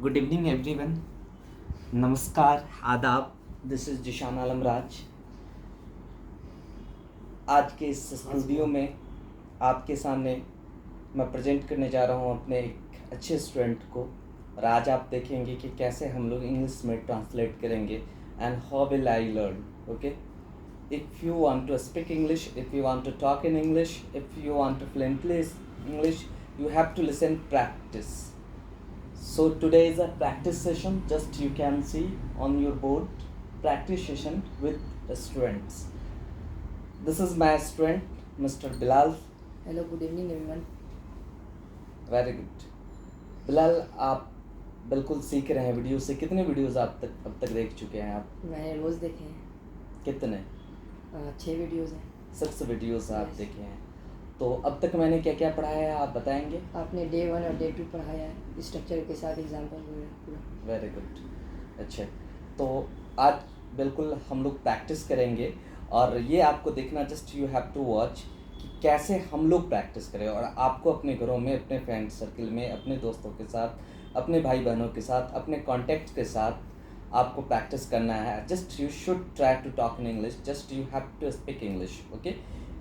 Good evening everyone. नमस्कार, आदाब। This is Zeeshan आलम राज। आज के इस स्टूडियो में आपके सामने मैं प्रेजेंट करने जा रहा हूँ अपने एक अच्छे स्टूडेंट को, और आज आप देखेंगे कि कैसे हम लोग इंग्लिश में ट्रांसलेट करेंगे and how will I learn. Okay, if you want to speak English, if you want to talk in English, if you want to fluently English, you have to listen practice. So today is a practice session. Just you can see on your board, practice session with the students. This is my student, Mr. Bilal. Hello, good evening everyone. Very good. Bilal, आप बिल्कुल सीख रहे हैं video से। कितने videos आप अब तक देख चुके हैं आप? मैंने रोज़ देखे हैं। कितने? 6 वीडियोज़ हैं। 6 वीडियोस आप Yes. देखे हैं। तो अब तक मैंने क्या क्या पढ़ाया है आप बताएंगे? आपने डे 1 और डे 2 पढ़ाया है, स्ट्रक्चर के साथ एग्जाम्पल पूरा। Very good. अच्छा, तो आज बिल्कुल हम लोग प्रैक्टिस करेंगे, और ये आपको देखना, just you have to watch कि कैसे हम लोग प्रैक्टिस करें। और आपको अपने घरों में, अपने फ्रेंड सर्कल में, अपने दोस्तों के साथ, अपने भाई बहनों के साथ, अपने कॉन्टैक्ट के साथ आपको प्रैक्टिस करना है। Just you should try to talk in English, just you have to speak English. Okay,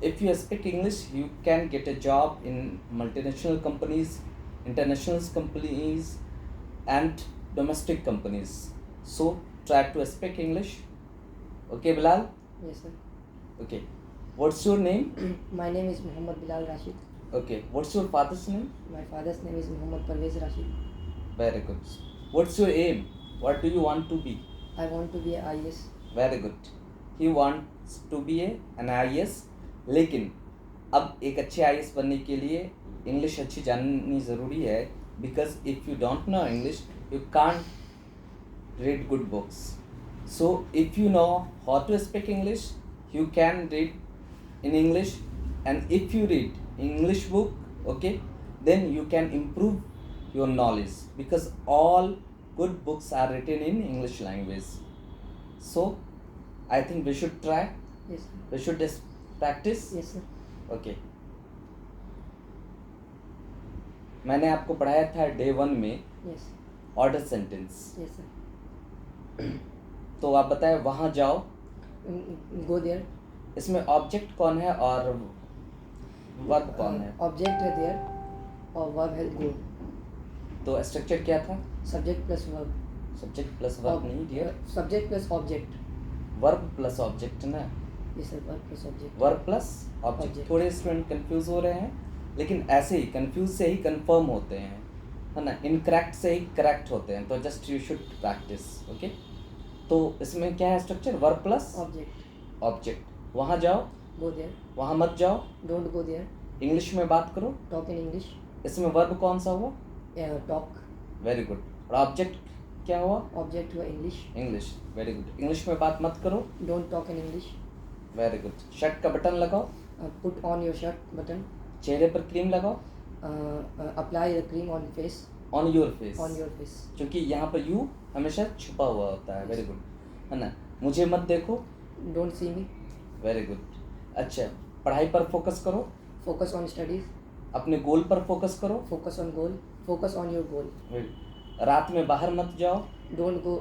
if you speak English, you can get a job in multinational companies, international companies, and domestic companies. So try to speak English. Okay, Bilal? Yes sir. Okay. What's your name? My name is Mohammed Bilal Rashid. Okay. What's your father's name? My father's name is Mohammed Parvez Rashid. Very good. What's your aim? What do you want to be? I want to be a IAS. Very good. He wants to be an IAS. लेकिन अब एक अच्छे IAS बनने के लिए English अच्छी जाननी ज़रूरी है, because if you don't know English you can't read good books. So if you know how to speak English you can read in English, and if you read English book, okay, then you can improve your knowledge, because all good books are written in English language. So I think we should try, Yes sir. We should practice. Yes sir. Okay, मैंने आपको पढ़ाया था day 1 में Yes. Order sentence. Yes sir. तो आप बताएं, वहाँ जाओ. Go there. इसमें ऑब्जेक्ट कौन है और वर्ब कौन है? Object है there और verb है go. तो स्ट्रक्चर क्या था? Subject plus verb. Subject plus verb नहीं dear, Subject plus object. Verb plus object ना, Yes sir. Verb plus object. Verb plus object. Object. थोड़े स्टूडेंट कंफ्यूज हो रहे हैं, लेकिन ऐसे ही कंफ्यूज से ही कंफर्म होते हैं, है ना. इनकरेक्ट से ही करेक्ट होते हैं. तो just you should practice. Okay, तो इसमें क्या है structure? Verb plus Object. Object. वहाँ जाओ, Go there. वहाँ मत जाओ, Don't go there. इंग्लिश में बात करो. Talk in English. इसमें वर्ब कौन सा हुआ? Talk. Very good. और ऑब्जेक्ट क्या हुआ? Object हुआ English. English. Very good. English में बात मत करो. Don't talk in English. Very good. Shirt का बटन लगाओ. Put on your shirt button. चेहरे पर क्रीम लगाओ. Apply the cream on face. On your face. On your face. क्योंकि यहाँ पर यू हमेशा छुपा हुआ होता है. वेरी गुड, है ना. मुझे मत देखो. Don't see me. Very good. अच्छा, पढ़ाई पर फोकस करो. Focus on studies. अपने गोल पर फोकस करो. Focus on goal. Focus on your goal. रात में बाहर मत जाओ. Don't go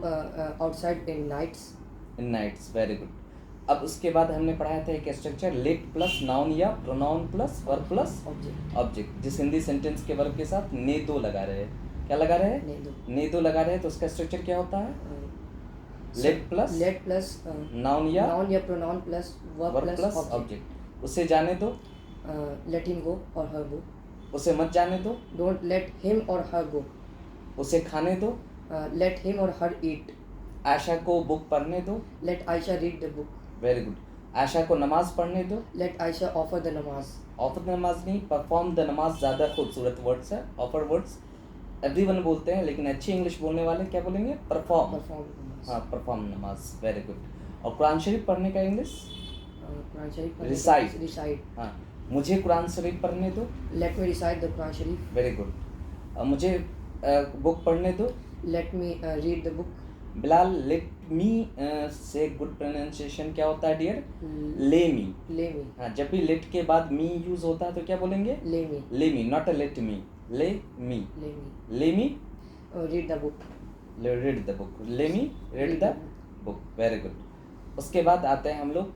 outside in nights. In nights. Very good. अब उसके बाद हमने पढ़ाया था एक स्ट्रक्चर, लेट प्लस नाउन या pronoun plus verb plus Object. Object. जिस हिंदी सेंटेंस के वर्ब के साथ ने दो लगा रहे हैं. क्या लगा रहे हैं? नहीं दो. ने दो लगा रहे हैं. तो उसका स्ट्रक्चर क्या होता है? Late plus Let plus noun या noun या pronoun plus verb verb plus plus object. Object. उसे जाने दो. Let him go or her go. उसे मत जाने दो. Don't let him or her go. उसे खाने दो. Let him or her eat. आशा को बुक पढ़ने दो. Let Aisha read the book. Very good. Asha को नमाज पढ़ने दो. Let Aisha offer the namaz. Offer नमाज नहीं, परफॉर्म द नमाज ज़्यादा खूबसूरत वर्ड्स है. ऑफर वर्ड्स एवरीवन बोलते हैं, लेकिन अच्छी इंग्लिश बोलने वाले क्या बोलेंगे? परफॉर्म. Perform namaz. हाँ, परफॉर्म नमाज. Very good. और कुरान शरीफ पढ़ने का English? Quran Sharif. Recite. Recite. हाँ, मुझे कुरान शरीफ पढ़ने दो. Let me recite the Quran Sharif. Very good. मुझे बुक पढ़ने दो. Let me read the book. Bilal, let me से गुड प्रोनाउंसिएशन क्या होता है डियर? ले मी. Lay me. हाँ, जब भी लेट के बाद मी यूज होता है तो क्या बोलेंगे? Lay me. Lay me, not let me. ले मी. Lay me. Lay me. Read the book. Read the book, lay me read the book, very good. उसके बाद आते हैं हम लोग,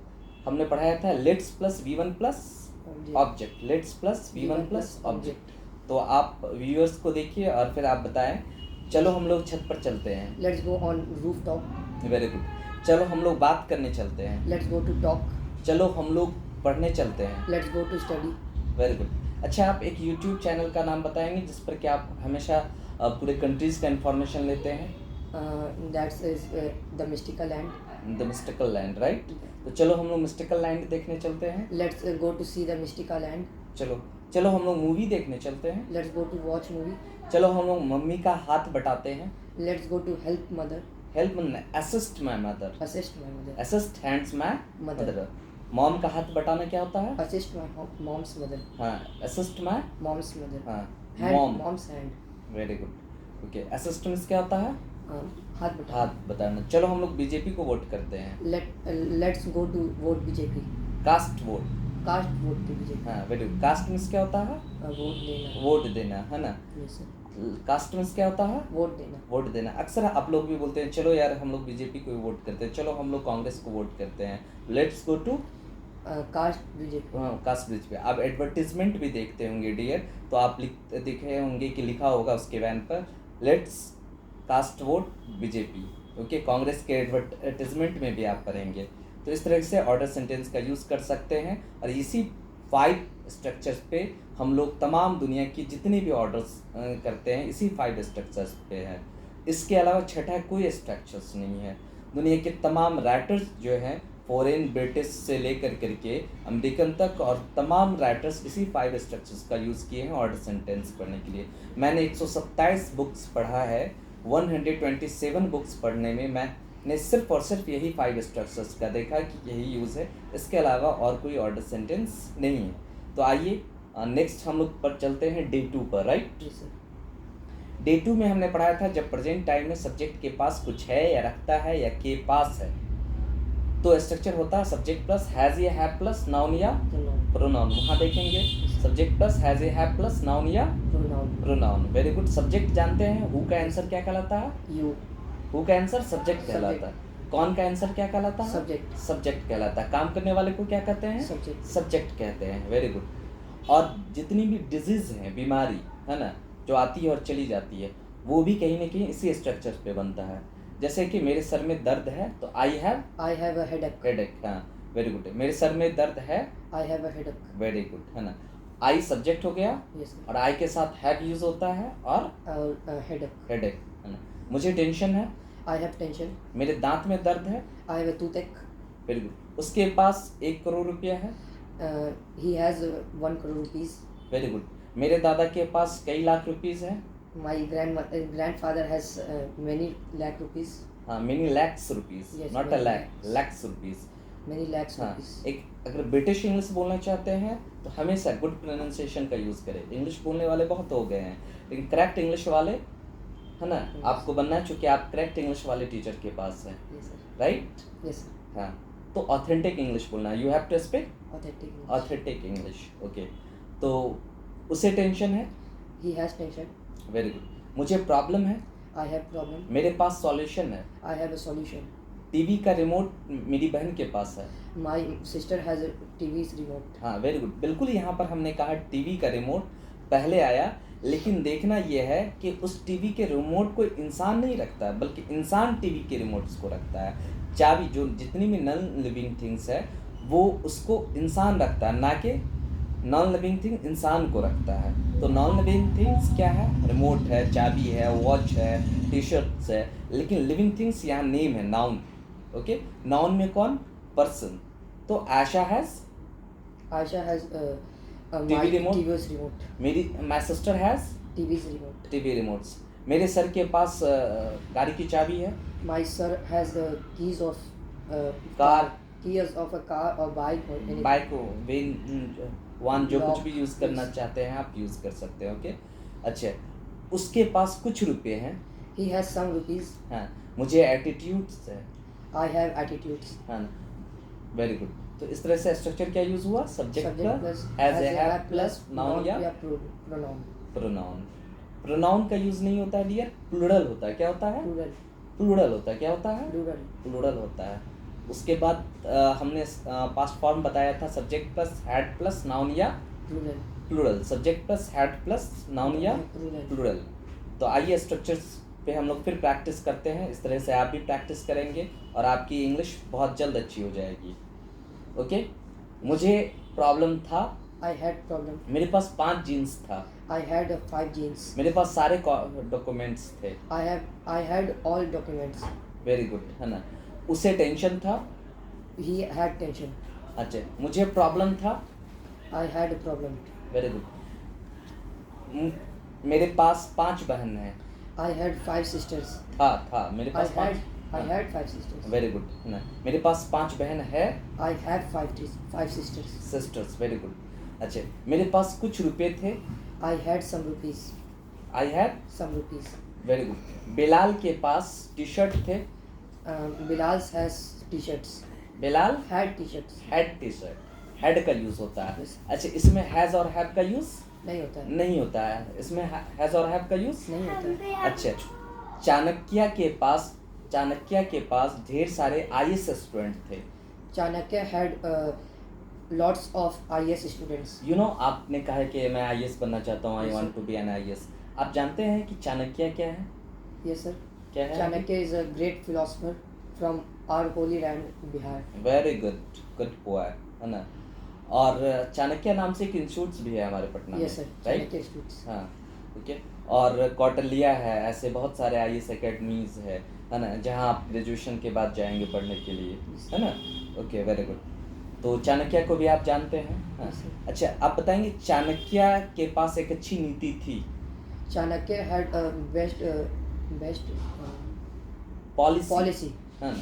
हमने पढ़ाया था let's plus V1 plus object, let's plus V1 plus object. तो आप व्यूअर्स को देखिए और फिर आप बताएं। चलो हम लोग छत पर चलते हैं। Let's go on rooftop. Very good. चलो हम लोग बात करने चलते हैं। Let's go to talk. चलो हम लोग पढ़ने चलते हैं। Let's go to study. Very good. अच्छा, आप एक यूट्यूब चैनल का नाम बताएंगे जिस पर कि आप हमेशा पूरे कंट्रीज़ का इंफॉर्मेशन लेते हैं? That is the mystical land. The mystical land, right? तो चलो हम लोग मिस्टिकल लैंड देखने चलते हैं। Let's go to see the mystical land. चलो चलो हम लोग मूवी देखने चलते हैं। Let's go to watch movie. चलो हम लोग मम्मी का हाथ बटाते हैं। Let's go to help mother. Help assist my mother, Assist my mother. Assist hands my Mother. Mother. Mom का हाथ बटाना क्या होता है? Assist my mom's mother. हाँ, असिस्ट माई, Mom's mother. हाँ, Hand. Mom. Mom's hand. Very good, okay. Assist means क्या होता है? हाथ बटा. हाथ बताना। चलो हम लोग बीजेपी को वोट करते हैं। Let's go to vote BJP. Cast vote, Cast vote to BJP. हाँ, वेरी गुड। कास्ट मीन्स क्या होता है? वोट देना. वोट देना, है ना? Yes sir. कास्ट मीन्स क्या होता है? वोट देना. वोट देना। अक्सर आप लोग भी बोलते हैं चलो यार हम लोग बीजेपी को वोट करते हैं, चलो हम लोग कांग्रेस को वोट करते हैं। Let's go to cast BJP. Cast bridge पे। आप एडवर्टीजमेंट भी देखते होंगे डियर, तो आप देखे होंगे कि लिखा होगा उसके वैन पर let's cast vote BJP, okay. Congress के एडवर्टीजमेंट में भी आप पढ़ेंगे। तो इस तरह से ऑर्डर सेंटेंस का यूज़ कर सकते हैं और इसी 5 स्ट्रक्चर्स पे हम लोग तमाम दुनिया की जितनी भी ऑर्डर्स करते हैं इसी 5 स्ट्रक्चर्स पे हैं। इसके अलावा छठा कोई स्ट्रक्चर्स नहीं है। दुनिया के तमाम राइटर्स जो हैं फॉरेन, ब्रिटिश से लेकर करके अमेरिकन तक, और तमाम राइटर्स इसी 5 स्ट्रक्चर्स का यूज़ किए हैं ऑर्डर सेंटेंस पढ़ने के लिए। मैंने 127 बुक्स पढ़ा है। 127 बुक्स पढ़ने में मैंने सिर्फ और सिर्फ यही 5 स्ट्रक्चर्स का देखा कि यही यूज़ है, इसके अलावा और कोई ऑर्डर सेंटेंस नहीं है। तो आइए नेक्स्ट हम लोग पर चलते हैं डे 2 पर, राइट? जी सर. डे 2 में हमने पढ़ाया था जब प्रेजेंट टाइम में सब्जेक्ट के पास कुछ है या रखता है या के पास है तो स्ट्रक्चर होता है सब्जेक्ट प्लस हैज़ या हैव प्लस नाउन या प्रोनाउन। वहाँ देखेंगे सब्जेक्ट प्लस हैज़ या हैव प्लस नाउन या प्रोनाउन। Very good. सब्जेक्ट जानते हैं, हु का आंसर क्या कहलाता है? यू. हु का आंसर सब्जेक्ट कहलाता है। कौन का आंसर क्या कहलाता है? सब्जेक्ट. सब्जेक्ट कहलाता है। काम करने वाले को क्या कहते हैं? सब्जेक्ट. सब्जेक्ट कहते हैं। Very good. और जितनी भी डिजीज़ हैं, बीमारी है ना, जो आती है और चली जाती है, वो भी कहीं ना कहीं इसी स्ट्रक्चर पे बनता है। जैसे कि मेरे सर में दर्द है तो आई हैव अ हेडेक. हेडेक, हाँ, वेरी गुड। मेरे सर में दर्द है, I have a headache. Very good, है ना। आई सब्जेक्ट हो गया यस और आई के साथ हैव यूज होता है और हेडेक. हेडेक, है ना। मुझे टेंशन है, आई हैव टेंशन. मेरे दांत में दर्द है, I have a toothache. Very good. उसके पास 1 करोड़ रुपया है, he has 1 crore rupees. Very good. मेरे दादा के पास कई लाख रुपीस है, My grandfather has many lakh rupees. हाँ, many lakhs rupees, Yes, not a many lakh, lakhs. Lakhs rupees. Many lakhs हाँ, rupees. एक अगर ब्रिटिश इंग्लिश बोलना चाहते हैं तो हमेशा गुड प्रोनाउंसिएशन का यूज़ करें। इंग्लिश बोलने वाले बहुत हो गए हैं, लेकिन करेक्ट इंग्लिश वाले, है ना, Yes. आपको बनना है क्योंकि आप करेक्ट इंग्लिश वाले टीचर के पास हैं, Yes sir. Right? Yes sir. हाँ, तो ऑथेंटिक इंग्लिश बोलना है। You have to speak Authentic English. Authentic English, okay. तो उसे टेंशन है, He has tension. Very good. मुझे प्रॉब्लम है, I have problem. मेरे पास सॉल्यूशन है। I have a solution. TV का रिमोट मेरी बहन के पास है, My sister has a TV's remote. हाँ, वेरी गुड। बिल्कुल, यहाँ पर हमने कहा टीवी का रिमोट पहले आया, लेकिन देखना यह है कि उस टीवी के रिमोट को इंसान नहीं रखता है, बल्कि इंसान टीवी के रिमोट्स को रखता है। चाबी, जो जितनी भी नॉन लिविंग थिंग्स है वो उसको इंसान रखता है, ना कि नॉन लिविंग थिंग इंसान को रखता है। तो नॉन लिविंग थिंग्स क्या है? रिमोट है, चाबी है, वॉच है, टी शर्ट्स है। लेकिन लिविंग थिंग्स यहाँ नेम है, नाउन, ओके। नाउन में कौन? पर्सन। तो Asha has Aisha has TV my remote? TV's remote. मेरी, my sister has TV's remote. TV remotes. मेरे सर के पास गाड़ी की चाबी है, My sir has the keys of car, keys of a car or bike or anything. Bike, वाहन, जो कुछ Lock, भी यूज़ करना yes. चाहते हैं आप यूज़ कर सकते हैं, ओके। अच्छा, उसके पास कुछ रुपए हैं, He has some rupees. हाँ, मुझे एटीट्यूड्स है, I have attitudes. हाँ, वेरी गुड। तो इस तरह से स्ट्रक्चर क्या यूज़ हुआ? Subject Subject plus plus has a has have have plus noun या pronoun. प्रोनाउन, प्रोनाउन का यूज़ नहीं होता है डियर, प्लूरल होता है। क्या होता है? प्लूरल, प्लूरल होता है। क्या होता है? प्लूरल, प्लूरल होता है। उसके बाद हमने पास्ट फॉर्म बताया था, subject plus had plus noun या plural, plural. Subject plus had plus noun या प्लूरल। प्लूरल। तो आइए स्ट्रक्चर्स पे हम लोग फिर प्रैक्टिस करते हैं। इस तरह से आप भी प्रैक्टिस करेंगे और आपकी इंग्लिश बहुत जल्द अच्छी हो जाएगी। ओके। मुझे प्रॉब्लम था, I had problem. मेरे पास 5 जीन्स था, I had 5 jeans. मेरे पास सारे डॉक्यूमेंट्स थे। I had all documents. Very good, है ना। उसे टेंशन था। He had tension. अच्छा, मुझे प्रॉब्लम था। I had a problem. Very good. मेरे पास 5 बहन हैं। I had 5 sisters. था मेरे I pass 5। had 5 sisters. Very good, है ना। मेरे पास 5 बहन है, I had 5 sisters. Sisters. Very good. अच्छा, मेरे पास कुछ रुपए थे। I had some rupees. I had. Some rupees. Very good. Bilal के पास टी शर्ट थे। Bilal has t-shirts. Bilal Had t-shirts. Had T shirt. Had का यूज होता है। Yes. अच्छा, इसमें हैज और हैव का यूज नहीं होता है. नहीं होता है। इसमें हैज और हैव का यूज नहीं होता है. अच्छा। चाणक्य के पास ढेर सारे आईएएस स्टूडेंट थे। Chanakya had lots of IAS students. You know, आपने कहा है कि मैं आईएएस बनना चाहता हूँ, I Yes, want sir. To be an IAS. आप जानते हैं कि चाणक्य क्या है? Yes, sir. क्या है? Chanakya is a great philosopher from our holy land, Bihar. Very good, good poet, है ना। और चाणक्य नाम से एक इंस्टीट्यूट भी है हमारे पटना में, Yes, sir. Right? Chanakya students. हाँ, ओके। और कौटिल्य है, ऐसे बहुत सारे आईएएस एकेडमीज है ना, जहाँ आप ग्रेजुएशन के बाद जाएंगे पढ़ने के लिए, है ना। Okay, very good. तो चाणक्य को भी आप जानते हैं, हाँ। Yes, sir. अच्छा, आप बताएंगे चाणक्य के पास एक अच्छी नीति थी, Chanakya had a best policy, policy. है ना,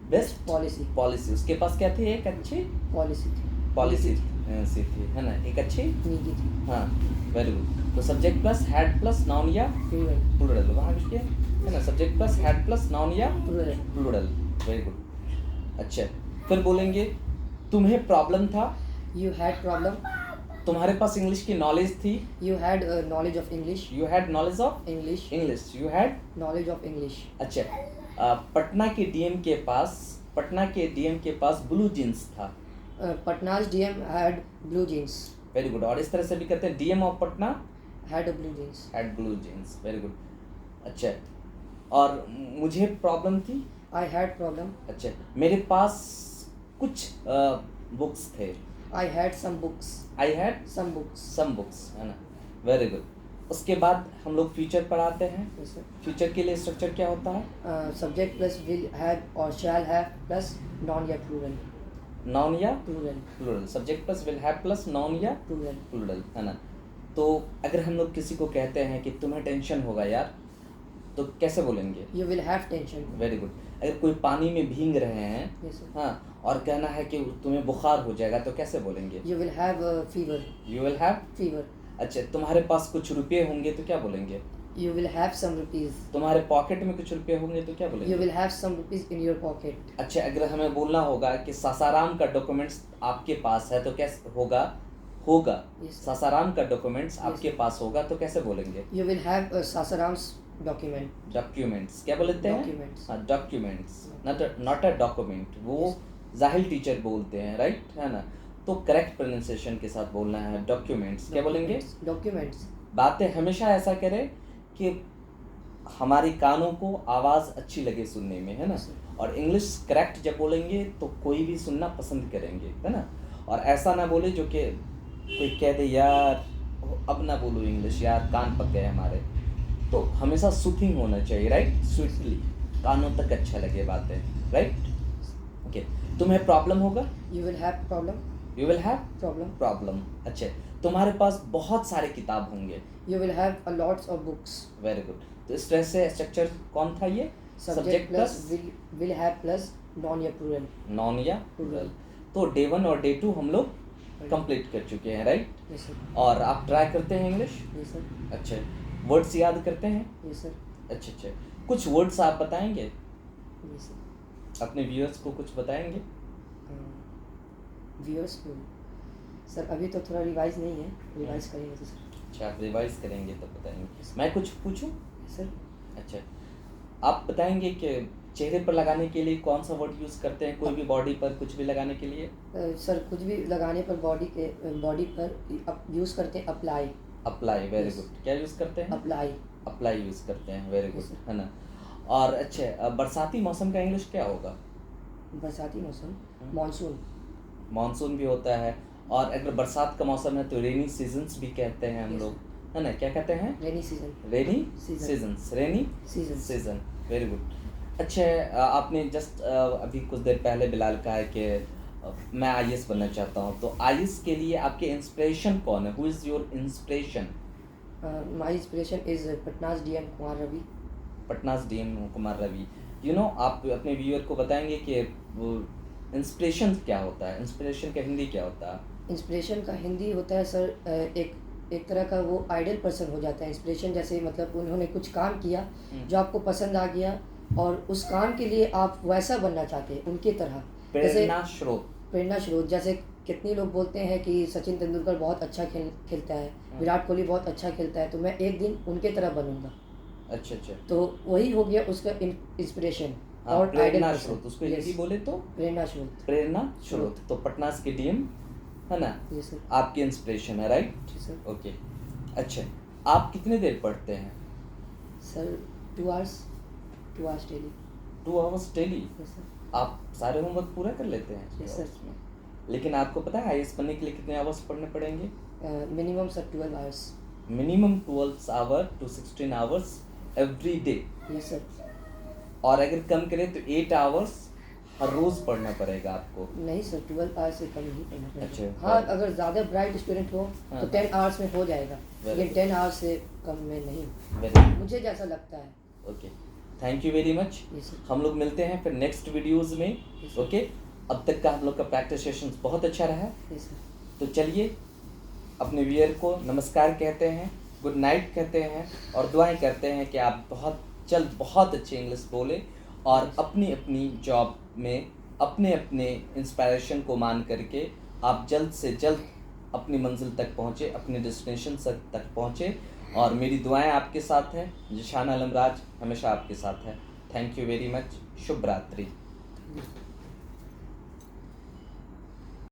बेस्ट Policy. पॉलिसी। उसके पास क्या थी? एक अच्छी Policy थी. पॉलिसी नीति थी, है ना, एक अच्छी। नीति थी. हाँ, वेरी गुड। तो subject plus had plus noun या Plural. प्लूरल, वहाँ लिखिए, है ना। Subject plus had plus noun या Plural. प्लूरल। Very good. अच्छा, फिर बोलेंगे तुम्हें प्रॉब्लम था, You had problem. तुम्हारे पास इंग्लिश की नॉलेज थी, You had knowledge of English. You had knowledge of English. English, you had. Knowledge of English. अच्छा, पटना के डीएम के पास ब्लू जीन्स था। Patna's DM had blue jeans. Very good. और इस तरह से भी कहते हैं DM of Patna Had a blue jeans. Had blue jeans. Very good. अच्छा, और मुझे प्रॉब्लम थी। I had problem. अच्छा, मेरे पास कुछ बुक्स थे। I had some books. I had Some books. Some books, है ना। Very good. उसके बाद हम लोग फ्यूचर पढ़ाते हैं। Yes, sir. फ्यूचर के लिए स्ट्रक्चर क्या होता है? Subject plus will have or shall have plus noun या plural. नाउन या Plural. Plural. Subject plus will have plus noun या Plural. प्लूरल, है ना। तो अगर हम लोग किसी को कहते हैं कि तुम्हें टेंशन होगा यार, तो कैसे बोलेंगे? You will have tension. Very good. अगर कोई पानी में भीग रहे हैं, Yes, sir. हाँ, और कहना है कि तुम्हें बुखार हो जाएगा, तो कैसे बोलेंगे? You will have fever. You will have. Fever. अच्छा, तुम्हारे पास कुछ रुपये होंगे तो क्या बोलेंगे? You will have some rupees. तुम्हारे पॉकेट में कुछ रुपये होंगे तो क्या You बोलेंगे? will have some rupees in your pocket. अच्छा, अगर हमें बोलना होगा कि सासाराम का डॉक्यूमेंट्स आपके पास है तो कैसे होगा? Yes, sir. सासाराम का डॉक्यूमेंट्स Yes, आपके sir. पास होगा तो कैसे बोलेंगे? You will have Sasaram's document. Documents क्या बोलते हैं? Documents. हाँ, डॉक्यूमेंट्स, नॉट अ डॉक्यूमेंट। वो Yes. जाहिल टीचर बोलते हैं, राइट, है ना। तो करेक्ट प्रोनाउंसिएशन के साथ बोलना है डॉक्यूमेंट्स। क्या बोलेंगे? Documents. बातें हमेशा ऐसा करें कि हमारी कानों को आवाज़ अच्छी लगे सुनने में, है ना। Yes, sir. और इंग्लिश करेक्ट जब बोलेंगे तो कोई भी सुनना पसंद करेंगे, है ना। और ऐसा ना बोले जो कि कोई कह दे यार अब ना बोलो इंग्लिश, यार कान पक गए हमारे। तो हमेशा सूथिंग होना चाहिए, राइट, स्वीटली, कानों तक अच्छा लगे बातें, राइट। ओके, तुम्हें प्रॉब्लम होगा, You will have problem. You will have Problem. Problem. अच्छा, तुम्हारे पास बहुत सारे किताब होंगे, You will have a lots of books. Very good. तो इस तरह से स्ट्रक्चर कौन था ये? Subject plus will have plus noun या plural. नॉन या प्लूरल। तो डे 1 और डे 2 हम लोग कंप्लीट कर चुके हैं, राइट। Yes, sir. और आप ट्राई करते हैं इंग्लिश? Yes, sir. अच्छा, वर्ड्स याद करते हैं? Yes, sir. अच्छा, कुछ वर्ड्स आप बताएंगे Yes, sir. अपने व्यूअर्स को, कुछ बताएंगे? व्यूअर्स को सर अभी तो थोड़ा रिवाइज नहीं है, रिवाइज करेंगे तो सर। अच्छा, आप रिवाइज करेंगे तो बताएंगे। मैं कुछ पूछूं? सर अच्छा, आप बताएंगे कि चेहरे पर लगाने के लिए कौन सा वर्ड यूज़ करते हैं, कोई भी बॉडी पर कुछ भी लगाने के लिए? सर कुछ भी लगाने पर बॉडी पर यूज़ करते हैं apply. Apply, very Yes. Good. क्या यूज़ करते हैं? अप्लाई। अप्लाई यूज़ करते हैं, वेरी Yes, गुड, sir. है ना। और अच्छा, बरसाती मौसम का इंग्लिश क्या होगा? बरसाती मौसम हम्म। मानसून। मानसून भी होता है, और अगर बरसात का मौसम है तो रेनी सीजन्स भी कहते हैं हम Yes, लोग, है ना। क्या कहते हैं? Rainy season. Rainy Season. Seasons, rainy Seasons. Season, very good. अच्छा, आपने जस्ट अभी कुछ देर पहले बिलाल कहा है कि मैं आईएएस बनना चाहता हूँ, तो आईएएस के लिए आपके इंस्पिरेशन कौन है? Who is your inspiration? My inspiration is Patna's DM Kumar Ravi. Patna's DM Kumar Ravi. आप अपने व्यूअर को बताएंगे कि वो इंस्पिरेशन क्या होता है? इंस्पिरेशन का हिंदी क्या होता है? इंस्पिरेशन का हिंदी होता है सर एक तरह का वो आइडियल पर्सन हो जाता है। इंस्पिरेशन जैसे मतलब उन्होंने कुछ काम किया जो आपको पसंद आ गया और उस काम के लिए आप वैसा बनना चाहते हैं उनकी तरह। जैसे प्रेरणा स्रोत। जैसे कितने लोग बोलते हैं कि सचिन तेंदुलकर बहुत अच्छा खेलता है, विराट कोहली बहुत अच्छा खेलता है, तो मैं एक दिन उनके तरह बनूंगा। अच्छा अच्छा, तो वही हो गया उसका इंस्पिरेशन हाँ, और प्रेरणा आइडियल स्रोत, उसको पर्सन। हिंदी बोले तो प्रेरणा स्रोत। प्रेरणा स्रोत। तो पटनास के डीएम, है ना, जी सर। आपकी इंस्पिरेशन है, राइट? जी सर। ओके। अच्छा, आप कितने देर पढ़ते हैं? Sir 2 hours daily. 2 hours daily? Yes sir. आप सारे होमवर्क पूरा कर लेते हैं? Yes, 2 sir. hours में? लेकिन आपको पता है आईएएस बनने के लिए कितने आवर्स पढ़ने पड़ेंगे? Minimum sir 12 hours. Minimum 12 hour to 16 hours every day, yes sir. और अगर कम करें तो 8 आवर्स हर रोज पढ़ना पड़ेगा आपको। नहीं सर 12 आवर्स से कम नहीं पढ़ना पड़ेगा। अच्छा, हाँ, अगर ज़्यादा ब्राइट स्टूडेंट हो हाँ, तो 10 आवर्स में हो जाएगा, Very लेकिन good. 10 आवर्स से कम में नहीं, वेरी मुझे जैसा लगता है। Okay, thank you very much. Yes sir. हम लोग मिलते हैं फिर नेक्स्ट वीडियोस में। Yes, sir. ओके, अब तक का हम लोग का प्रैक्टिस सेशन बहुत अच्छा रहा, यस सर। तो चलिए अपने व्यूअर को नमस्कार कहते हैं, गुड नाइट कहते हैं, और दुआएं करते हैं कि आप बहुत जल्द बहुत अच्छी इंग्लिश बोलें और अपनी अपनी जॉब में अपने अपने इंस्पायरेशन को मान करके आप जल्द से जल्द अपनी मंजिल तक पहुँचे, अपने डेस्टिनेशन तक पहुँचे। और मेरी दुआएं आपके साथ हैं, जिशान आलम राज हमेशा आपके साथ है। थैंक यू वेरी मच, शुभ रात्रि।